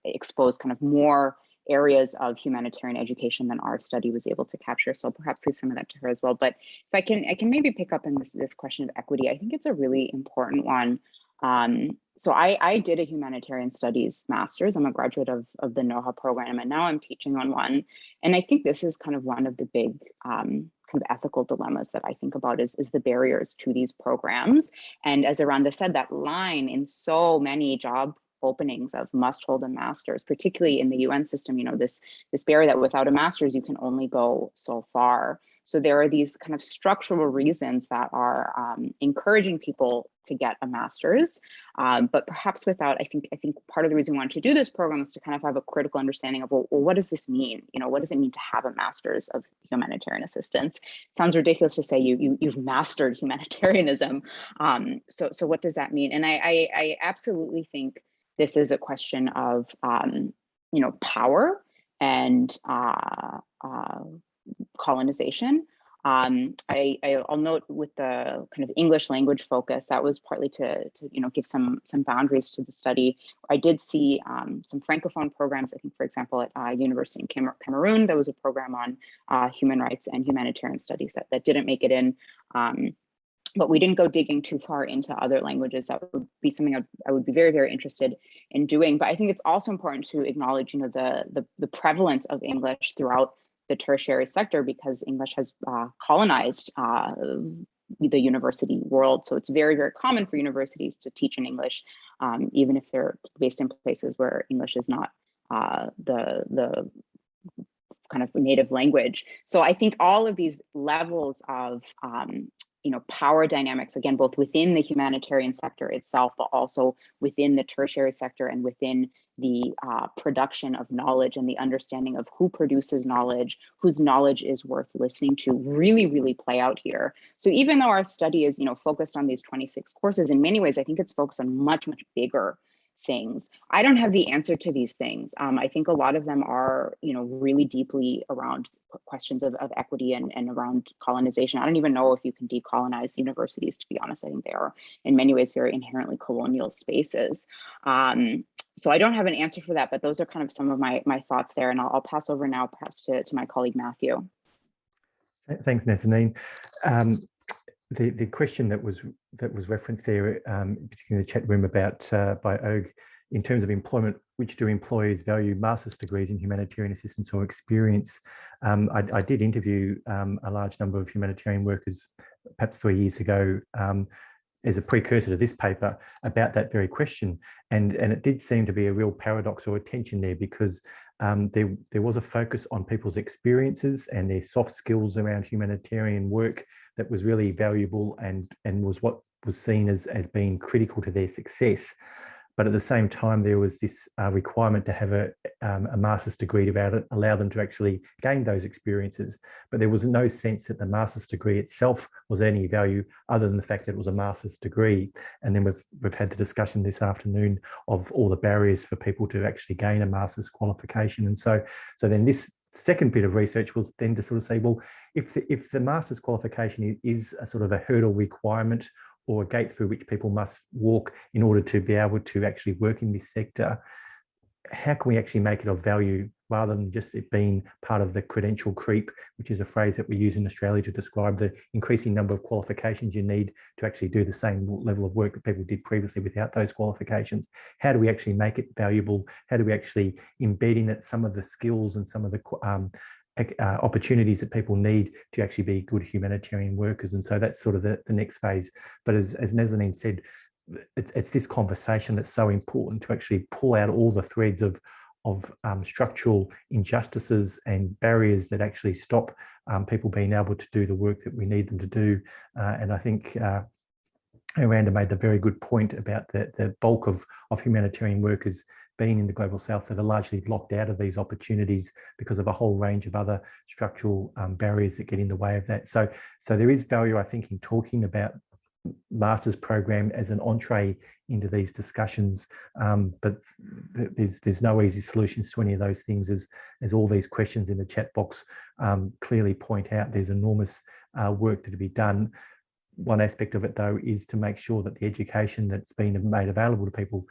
expose kind of more areas of humanitarian education than our study was able to capture. So I'll perhaps leave some of that to her as well. But if I can maybe pick up in this question of equity, I think it's a really important one. So I did a humanitarian studies master's. I'm a graduate of the NOHA program, and now I'm teaching on one. And I think this is kind of one of the big kind of ethical dilemmas that I think about is the barriers to these programs. And as Arunda said, that line in so many job openings of must hold a master's, particularly in the UN system, this barrier that without a master's, you can only go so far. So there are these kind of structural reasons that are encouraging people to get a master's, but perhaps without, I think part of the reason we wanted to do this program is to kind of have a critical understanding of, well, what does this mean? What does it mean to have a master's of humanitarian assistance? It sounds ridiculous to say you've mastered humanitarianism. So what does that mean? And I absolutely think this is a question of, power and colonization. I'll note with the kind of English language focus, that was partly to give some boundaries to the study. I did see some Francophone programs. I think, for example, at University in Cameroon, there was a program on human rights and humanitarian studies that didn't make it in. But we didn't go digging too far into other languages. That would be something I would be very, very interested in doing. But I think it's also important to acknowledge, the prevalence of English throughout the tertiary sector, because English has colonized the university world. So it's very, very common for universities to teach in English, even if they're based in places where English is not the kind of native language. So I think all of these levels of power dynamics, again, both within the humanitarian sector itself, but also within the tertiary sector and within the production of knowledge and the understanding of who produces knowledge, whose knowledge is worth listening to, really, really play out here. So even though our study is, focused on these 26 courses, in many ways, I think it's focused on much, much bigger things. I don't have the answer to these things. I think a lot of them are, really deeply around questions of equity and around colonization. I don't even know if you can decolonize universities, to be honest. I think they are in many ways very inherently colonial spaces. So I don't have an answer for that, but those are kind of some of my thoughts there. And I'll pass over now perhaps to my colleague, Matthew. Thanks, Nazanin. The question that was referenced there, particularly in the chat room about by Og, in terms of employment, which do employers value, master's degrees in humanitarian assistance or experience? I did interview a large number of humanitarian workers, perhaps 3 years ago, as a precursor to this paper, about that very question, and it did seem to be a real paradox or a tension there, because there was a focus on people's experiences and their soft skills around humanitarian work that was really valuable and was what was seen as being critical to their success. But at the same time, there was this requirement to have a master's degree to allow them to actually gain those experiences. But there was no sense that the master's degree itself was any value other than the fact that it was a master's degree. And then we've had the discussion this afternoon of all the barriers for people to actually gain a master's qualification. And so then this second bit of research was then to sort of say, well, if the master's qualification is a sort of a hurdle requirement or a gate through which people must walk in order to be able to actually work in this sector, how can we actually make it of value rather than just it being part of the credential creep, which is a phrase that we use in Australia to describe the increasing number of qualifications you need to actually do the same level of work that people did previously without those qualifications? How do we actually make it valuable? How do we actually embed in it some of the skills and some of the opportunities that people need to actually be good humanitarian workers? And so that's sort of the next phase. But as Nazanin said, it's this conversation that's so important to actually pull out all the threads of structural injustices and barriers that actually stop people being able to do the work that we need them to do. And I think Miranda made the very good point about the bulk of humanitarian workers being in the Global South that are largely locked out of these opportunities because of a whole range of other structural barriers that get in the way of that. So there is value, I think, in talking about master's program as an entree into these discussions, but there's no easy solutions to any of those things, as all these questions in the chat box clearly point out. There's enormous work to be done. One aspect of it, though, is to make sure that the education that's been made available to people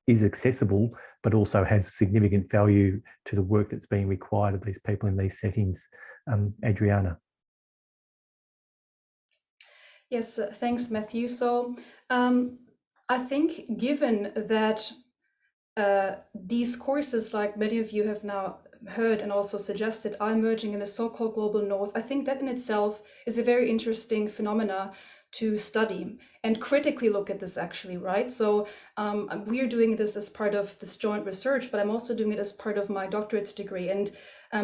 is accessible, but also has significant value to the work that's being required of these people in these settings. Adriana. Yes, thanks, Matthew. So I think given that these courses, like many of you have now heard and also suggested, are emerging in the so-called global north, I think that in itself is a very interesting phenomena to study and critically look at this, actually, right? So we are doing this as part of this joint research, but I'm also doing it as part of my doctorate degree. And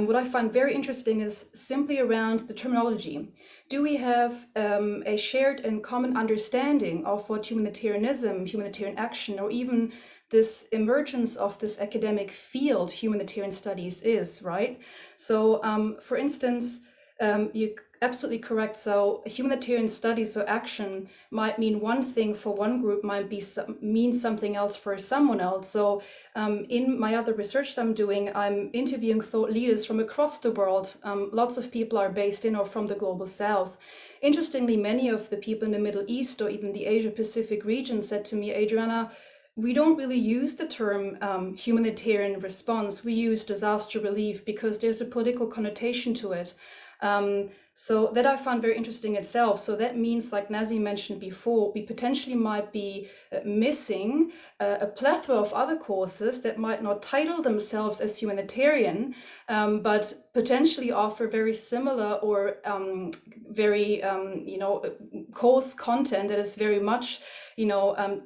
what I find very interesting is simply around the terminology. Do we have a shared and common understanding of what humanitarianism, humanitarian action, or even this emergence of this academic field, humanitarian studies, is, right? So for instance, you're absolutely correct. So humanitarian studies or action might mean one thing for one group, might mean something else for someone else. So in my other research that I'm doing, I'm interviewing thought leaders from across the world. Lots of people are based in or from the global south. Interestingly, many of the people in the Middle East or even the Asia Pacific region said to me, Adriana, we don't really use the term humanitarian response. We use disaster relief because there's a political connotation to it. So that I found very interesting itself. So that means, like Nazi mentioned before, we potentially might be missing a plethora of other courses that might not title themselves as humanitarian, but potentially offer very similar or very, course content that is very much,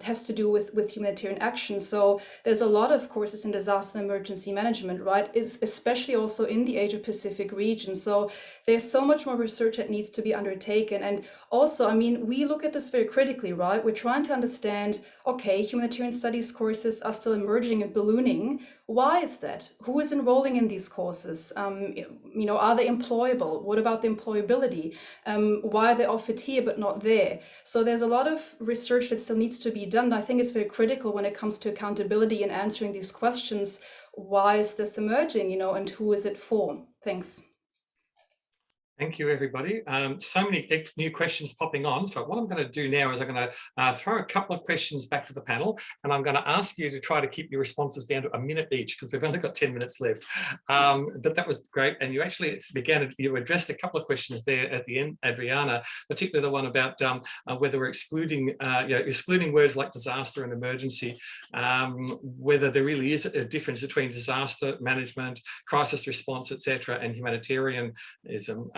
has to do with humanitarian action. So there's a lot of courses in disaster and emergency management, right? It's especially also in the Asia Pacific region. So there's so much more research that needs to be undertaken. And also, I mean, we look at this very critically, right? We're trying to understand, okay, humanitarian studies courses are still emerging and ballooning. Why is that? Who is enrolling in these courses? Are they employable? What about the employability? Why are they offered here but not there? So there's a lot of research that still needs to be done. I think it's very critical when it comes to accountability and answering these questions. Why is this emerging, and who is it for? Thanks. Thank you, everybody. So many new questions popping on. So what I'm going to do now is I'm going to throw a couple of questions back to the panel, and I'm going to ask you to try to keep your responses down to a minute each, because we've only got 10 minutes left. But that was great. And you actually you addressed a couple of questions there at the end, Adriana, particularly the one about whether we're excluding words like disaster and emergency, whether there really is a difference between disaster management, crisis response, etc., and humanitarianism.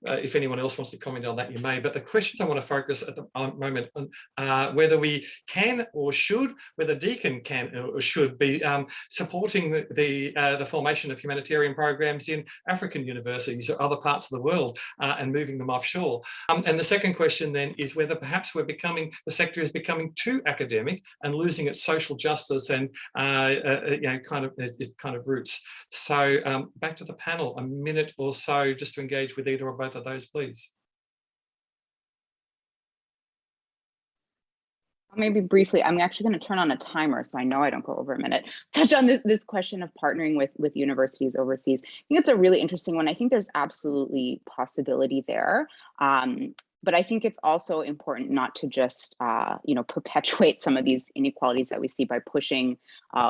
If anyone else wants to comment on that, you may. But the questions I want to focus at the moment on whether we can or should, whether Deakin can or should be supporting the formation of humanitarian programs in African universities or other parts of the world and moving them offshore. And the second question then is whether perhaps the sector is becoming too academic and losing its social justice and its kind of roots. So back to the panel, a minute or so just to engage with either or both of those, please. Maybe briefly, I'm actually going to turn on a timer so I know I don't go over a minute. Touch on this question of partnering with universities overseas. I think it's a really interesting one. I think there's absolutely possibility there. But I think it's also important not to just, perpetuate some of these inequalities that we see by pushing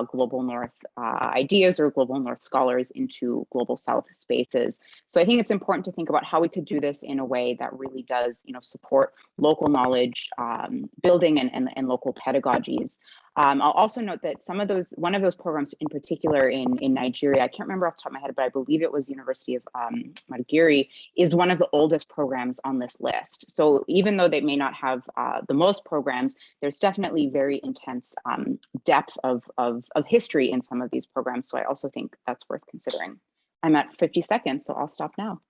global North ideas or global North scholars into global South spaces. So I think it's important to think about how we could do this in a way that really does, support local knowledge building and local pedagogies. I'll also note that one of those programs in particular in Nigeria, I can't remember off the top of my head, but I believe it was University of Maiduguri, is one of the oldest programs on this list. So even though they may not have the most programs, there's definitely very intense depth of history in some of these programs. So I also think that's worth considering. I'm at 50 seconds, so I'll stop now.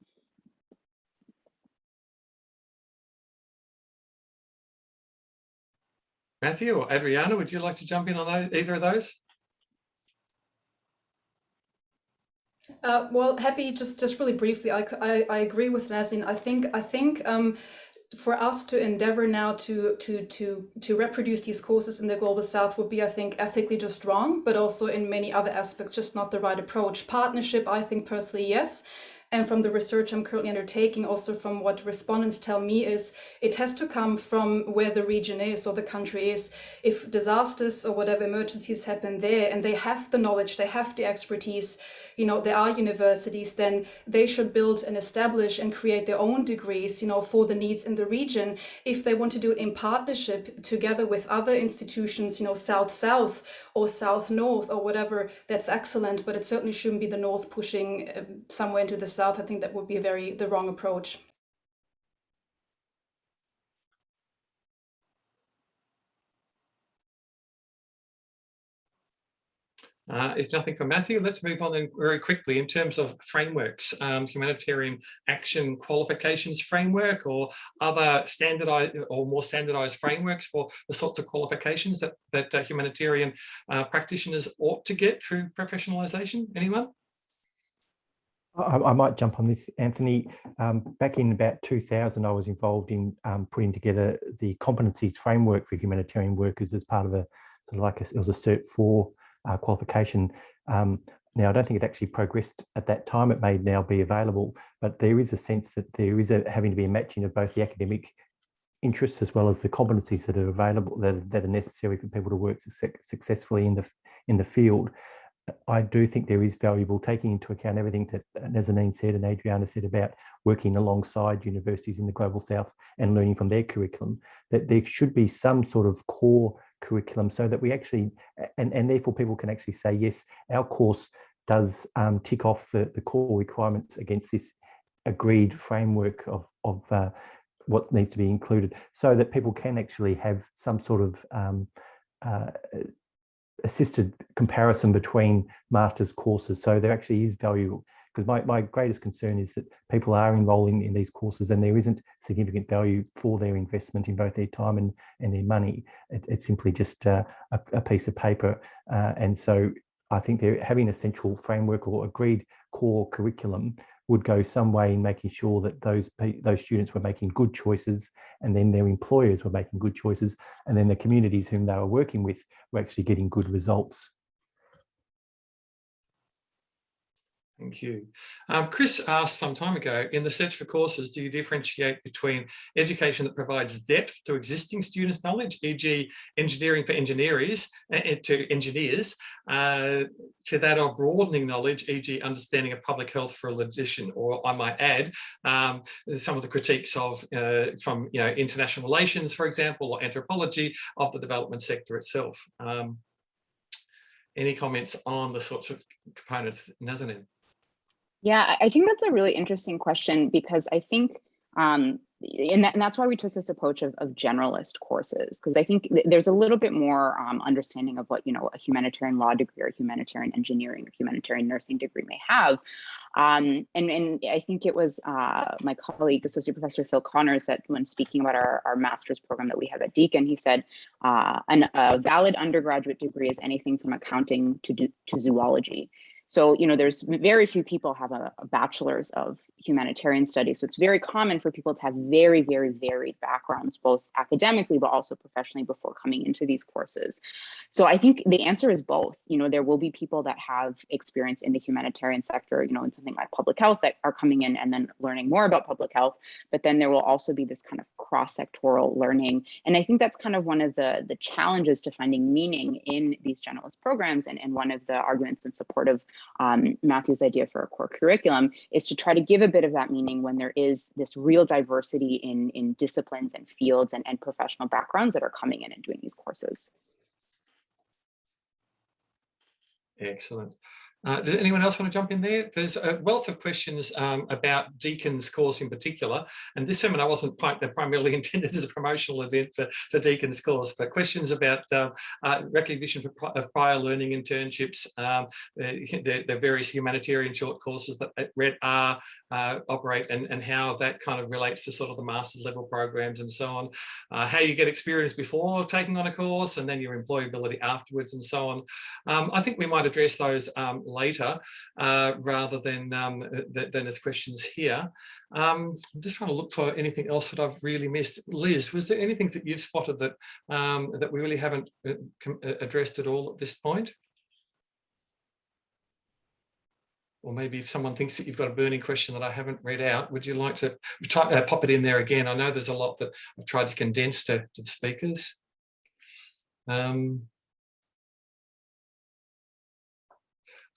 Matthew or Adriana, would you like to jump in on either of those? Well, happy. Just really briefly, I agree with Nazin. I think for us to endeavor now to reproduce these courses in the global South would be, I think, ethically just wrong, but also in many other aspects, just not the right approach. Partnership, I think personally, yes. And from the research I'm currently undertaking, also from what respondents tell me, is it has to come from where the region is or the country is. If disasters or whatever emergencies happen there and they have the knowledge, they have the expertise, there are universities, then they should build and establish and create their own degrees, for the needs in the region. If they want to do it in partnership together with other institutions, South-South or South-North or whatever, that's excellent, but it certainly shouldn't be the North pushing somewhere into the South. I think that would be the wrong approach. If nothing for Matthew, let's move on then very quickly in terms of frameworks, humanitarian action qualifications framework or other standardized or more standardized frameworks for the sorts of qualifications that humanitarian practitioners ought to get through professionalisation. Anyone? I might jump on this, Anthony. Back in about 2000, I was involved in putting together the competencies framework for humanitarian workers as part of it was a Cert 4 qualification. Now, I don't think it actually progressed at that time. It may now be available, but there is a sense that there is having to be a matching of both the academic interests as well as the competencies that are available, that are necessary for people to work successfully in the field. I do think there is valuable, taking into account everything that Nazanin said and Adriana said about working alongside universities in the Global South and learning from their curriculum, that there should be some sort of core curriculum so that we actually, and therefore people can actually say, yes, our course does tick off the core requirements against this agreed framework of what needs to be included, so that people can actually have some sort of assisted comparison between master's courses. So there actually is value, because my greatest concern is that people are enrolling in these courses and there isn't significant value for their investment in both their time and their money. It's simply just a piece of paper. And so I think having a central framework or agreed core curriculum would go some way in making sure that those students were making good choices, and then their employers were making good choices, and then the communities whom they were working with were actually getting good results. Thank you. Chris asked some time ago, in the search for courses, do you differentiate between education that provides depth to existing students' knowledge, e.g. engineering for engineers, to engineers, to that of broadening knowledge, e.g. understanding of public health for a logician, or I might add, some of the critiques of from international relations, for example, or anthropology of the development sector itself. Any comments on the sorts of components, Nazanin? Yeah, I think that's a really interesting question, because I think, and that's why we took this approach of generalist courses, because I think there's a little bit more understanding of what, a humanitarian law degree or humanitarian engineering or humanitarian nursing degree may have. And I think it was my colleague, Associate Professor Phil Connors, that when speaking about our master's program that we have at Deakin, he said a valid undergraduate degree is anything from accounting to zoology. So, there's very few people have a bachelor's of humanitarian studies. So it's very common for people to have very, very varied backgrounds, both academically, but also professionally before coming into these courses. So I think the answer is both. There will be people that have experience in the humanitarian sector, in something like public health, that are coming in and then learning more about public health. But then there will also be this kind of cross-sectoral learning. And I think that's kind of one of the challenges to finding meaning in these generalist programs. And one of the arguments in support of Matthew's idea for a core curriculum is to try to give a bit of that meaning when there is this real diversity in disciplines and fields and professional backgrounds that are coming in and doing these courses. Excellent. Does anyone else want to jump in there? There's a wealth of questions about Deakin's course in particular, and this seminar wasn't primarily intended as a promotional event for Deakin's course, but questions about recognition of prior learning internships, the various humanitarian short courses that Red R operate, and how that kind of relates to sort of the master's level programs and so on, how you get experience before taking on a course and then your employability afterwards and so on. I think we might address those later rather than as questions here. I'm just trying to look for anything else that I've really missed. Liz, was there anything that you've spotted that that we really haven't addressed at all at this point? Or maybe if someone thinks that you've got a burning question that I haven't read out, would you like to pop it in there again? I know there's a lot that I've tried to condense to the speakers.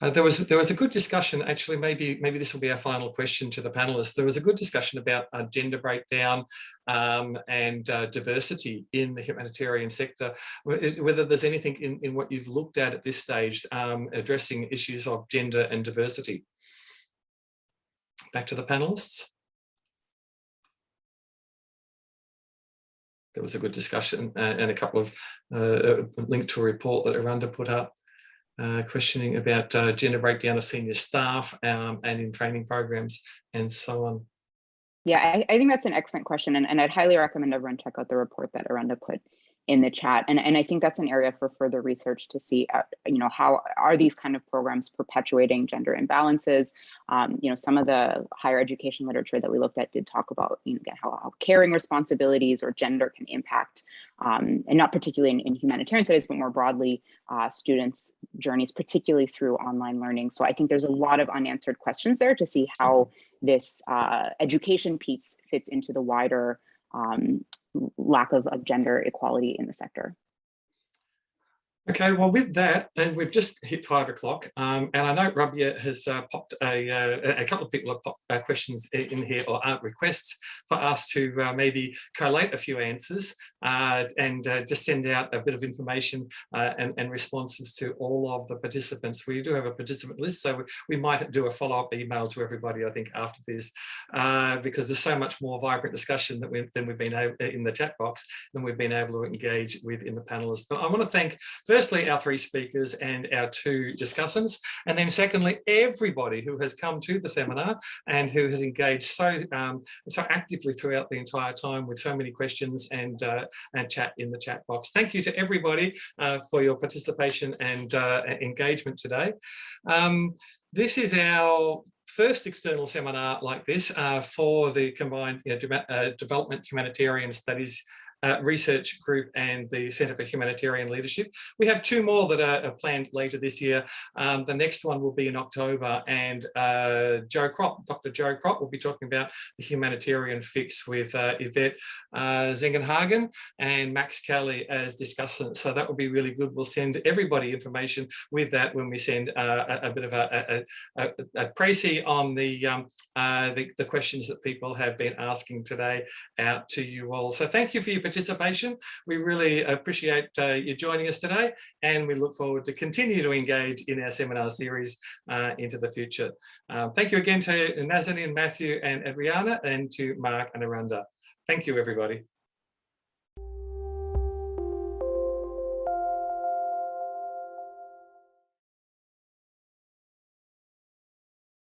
There was a good discussion, actually, maybe this will be our final question to the panelists. There was a good discussion about gender breakdown and diversity in the humanitarian sector, whether there's anything in what you've looked at this stage addressing issues of gender and diversity. Back to the panelists. There was a good discussion and a couple of linked to a report that Aranda put up. Questioning about gender breakdown of senior staff and in training programs and so on. Yeah, I think that's an excellent question, and I'd highly recommend everyone check out the report that Aranda put in the chat. And I think that's an area for further research to see, how are these kind of programs perpetuating gender imbalances? Some of the higher education literature that we looked at did talk about, again, how caring responsibilities or gender can impact, and not particularly in humanitarian studies, but more broadly, students' journeys, particularly through online learning. So I think there's a lot of unanswered questions there to see how this education piece fits into the wider lack of gender equality in the sector. Okay, well, with that, and we've just hit 5 o'clock, and I know Rabia has popped a couple of people have popped questions in here, or requests for us to maybe collate a few answers and just send out a bit of information and responses to all of the participants. We do have a participant list, so we might do a follow-up email to everybody, I think, after this, because there's so much more vibrant discussion that we've been able in the chat box than we've been able to engage with in the panelists. But I want to thank firstly our 3 speakers and our 2 discussants, and then secondly everybody who has come to the seminar and who has engaged so actively throughout the entire time with so many questions and chat in the chat box. Thank you to everybody for your participation and engagement today. This is our first external seminar like this for the combined Development Humanitarian Studies research group and the Centre for Humanitarian Leadership. We have 2 more that are planned later this year. The next one will be in October, and Dr. Joe Kropp will be talking about the humanitarian fix with Yvette Zengenhagen and Max Kelly as discussants. So that will be really good. We'll send everybody information with that when we send a bit of a précis on the questions that people have been asking today out to you all. So thank you for your participation. We really appreciate you joining us today, and we look forward to continue to engage in our seminar series into the future. Thank you again to Nazanin, Matthew and Adriana, and to Mark and Aranda. Thank you, everybody.